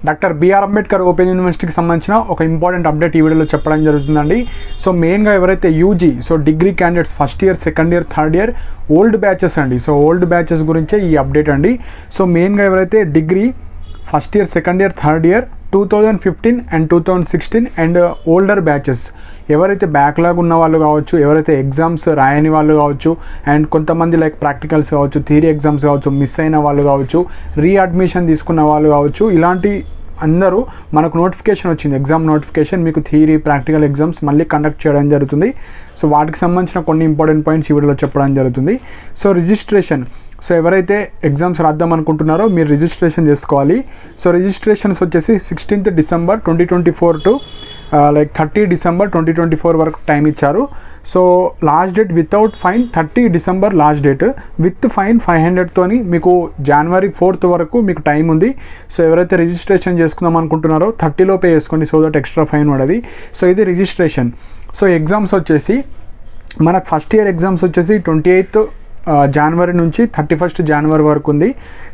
Doctor BR Ambedkar open యూనివర్సిటీకి సంబంధించిన ఒక ఇంపార్టెంట్ అప్డేట్ ఈ వీడియోలో చెప్పడం జరుగుతుందండి. సో మెయిన్గా ఎవరైతే UG degree candidates first year, second year, third year old batches అండి. సో ఓల్డ్ బ్యాచెస్ గురించే ఈ అప్డేట్ అండి. సో మెయిన్గా ఎవరైతే degree first year, second year, third year 2015 and 2016 and older batches ఎవరైతే బ్యాక్లాగ్ ఉన్న వాళ్ళు కావచ్చు, ఎవరైతే ఎగ్జామ్స్ రాయని వాళ్ళు కావచ్చు, అండ్ కొంతమంది లైక్ ప్రాక్టికల్స్ కావచ్చు, థియరీ ఎగ్జామ్స్ కావచ్చు, మిస్ అయిన వాళ్ళు కావచ్చు, రీఅడ్మిషన్ తీసుకున్న వాళ్ళు కావచ్చు, ఇలాంటి అందరూ మనకు నోటిఫికేషన్ వచ్చింది, ఎగ్జామ్ నోటిఫికేషన్, మీకు థియరీ ప్రాక్టికల్ ఎగ్జామ్స్ మళ్ళీ కండక్ట్ చేయడం జరుగుతుంది. సో వాటికి సంబంధించిన కొన్ని ఇంపార్టెంట్ పాయింట్స్ ఈ వీడియోలో చెప్పడం జరుగుతుంది. సో రిజిస్ట్రేషన్, సో ఎవరైతే ఎగ్జామ్స్ రాద్దాం అనుకుంటున్నారో మీరు రిజిస్ట్రేషన్ చేసుకోవాలి. సో రిజిస్ట్రేషన్స్ వచ్చేసి 16th December 2024 టు 30 December 2024 వరకు టైం ఇచ్చారు. So last date without fine 30 December last date, with fine 500తోని మీకు January 4th వరకు మీకు టైం ఉంది. సో ఎవరైతే రిజిస్ట్రేషన్ చేసుకుందాం అనుకుంటున్నారో 30 లోపే చేసుకోండి, సో దట్ ఎక్స్ట్రా ఫైన్ పడది. సో ఇది రిజిస్ట్రేషన్. సో ఎగ్జామ్స్ వచ్చేసి మనకు ఫస్ట్ ఇయర్ ఎగ్జామ్స్ వచ్చేసి 28th January నుంచి 31st January వరకు ఉంది.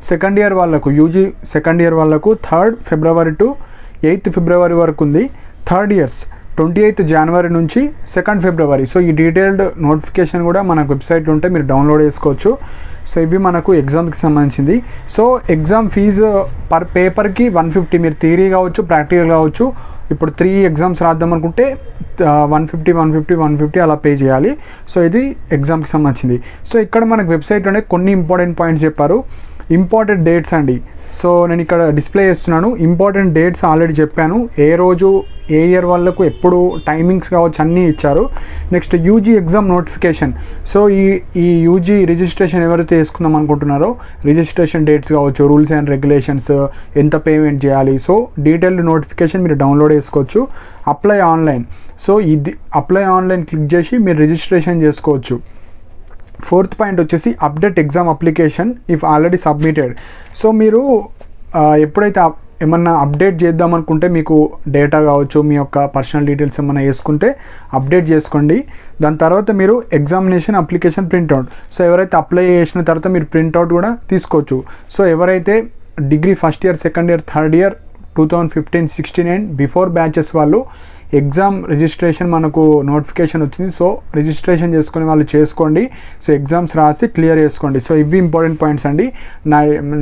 సెకండ్ ఇయర్ వాళ్ళకు యూజీ సెకండ్ ఇయర్ వాళ్ళకు 3rd February to 8th February వరకు ఉంది. థర్డ్ ఇయర్స్ 28th January నుంచి 2nd February. సో ఈ డీటెయిల్డ్ నోటిఫికేషన్ కూడా మనకు వెబ్సైట్లో ఉంటే మీరు డౌన్లోడ్ చేసుకోవచ్చు. సో ఇవి మనకు ఎగ్జామ్కి సంబంధించింది. సో ఎగ్జామ్ ఫీజు పర్ పేపర్కి 150, మీరు థియరీ కావచ్చు, ప్రాక్టికల్ కావచ్చు. ఇప్పుడు 3 ఎగ్జామ్స్ రాద్దాం అనుకుంటే 150 అలా పే చేయాలి. సో ఇది ఎగ్జామ్కి సంబంధించింది. సో ఇక్కడ మనకు వెబ్సైట్లోనే కొన్ని ఇంపార్టెంట్ పాయింట్స్ చెప్పారు. ఇంపార్టెంట్ డేట్స్ అండి. సో నేను ఇక్కడ డిస్ప్లే చేస్తున్నాను. ఇంపార్టెంట్ డేట్స్ ఆల్రెడీ చెప్పాను, ఏ రోజు ఏ ఇయర్ వాళ్ళకు ఎప్పుడు టైమింగ్స్ కావచ్చు అన్నీ ఇచ్చారు. Next UG exam notification. So ఈ యూజీ రిజిస్ట్రేషన్ ఎవరైతే వేసుకుందాం అనుకుంటున్నారో రిజిస్ట్రేషన్ డేట్స్ కావచ్చు, రూల్స్ అండ్ రెగ్యులేషన్స్, ఎంత పేమెంట్ చేయాలి, సో డీటెయిల్డ్ నోటిఫికేషన్ మీరు డౌన్లోడ్ చేసుకోవచ్చు. Apply online. సో ఇది అప్లై ఆన్లైన్ క్లిక్ చేసి మీరు రిజిస్ట్రేషన్ చేసుకోవచ్చు. 4th పాయింట్ వచ్చేసి update exam application if already submitted. So మీరు ఎప్పుడైతే ఏమన్నా అప్డేట్ చేద్దాం అనుకుంటే మీకు డేటా కావచ్చు, మీ యొక్క పర్సనల్ డీటెయిల్స్ ఏమన్నా వేసుకుంటే అప్డేట్ చేసుకోండి. దాని తర్వాత మీరు ఎగ్జామినేషన్ అప్లికేషన్ ప్రింట్అవుట్. సో ఎవరైతే అప్లై చేసిన తర్వాత మీరు ప్రింట్అవుట్ కూడా తీసుకోవచ్చు. సో ఎవరైతే degree first year, second year, third year 2015, 16 and before batches వాళ్ళు ఎగ్జామ్ రిజిస్ట్రేషన్ మనకు నోటిఫికేషన్ వచ్చింది. సో రిజిస్ట్రేషన్ చేసుకొని వాళ్ళు చేసుకోండి. సో ఎగ్జామ్స్ రాసి క్లియర్ చేసుకోండి. సో ఇవి ఇంపార్టెంట్ పాయింట్స్ అండి.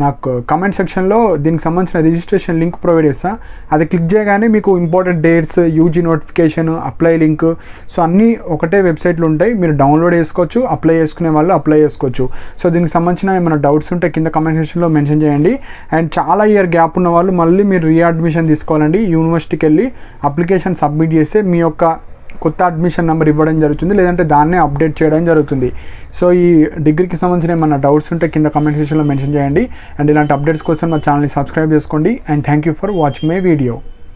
నాకు కమెంట్ సెక్షన్లో దీనికి సంబంధించిన రిజిస్ట్రేషన్ లింక్ ప్రొవైడ్ చేస్తా. అది క్లిక్ చేయగానే మీకు important dates, UG notification, apply link, so అన్నీ ఒకటే వెబ్సైట్లో ఉంటాయి. మీరు డౌన్లోడ్ చేసుకోవచ్చు, అప్లై చేసుకునే వాళ్ళు అప్లై చేసుకోవచ్చు. సో దీనికి సంబంధించిన ఏమైనా డౌట్స్ ఉంటే కింద కమెంట్ సెక్షన్లో మెన్షన్ చేయండి. అండ్ చాలా ఇయర్ గ్యాప్ ఉన్న వాళ్ళు మళ్ళీ మీరు రీఅడ్మిషన్ తీసుకోవాలండి. యూనివర్సిటీకి వెళ్ళి అప్లికేషన్ సబ్మిట్ చేస్తే మీ యొక్క కొత్త అడ్మిషన్ నెంబర్ ఇవ్వడం జరుగుతుంది, లేదంటే దాన్నే అప్డేట్ చేయడం జరుగుతుంది. సో ఈ డిగ్రీకి సంబంధించిన ఏమైనా డౌట్స్ ఉంటే కింద కమెంట్ సెక్షన్లో మెన్షన్ చేయండి. అండ్ ఇలాంటి అప్డేట్స్ కోసం మా ఛానల్ని సబ్స్క్రైబ్ చేసుకోండి. And thank you for watching my video.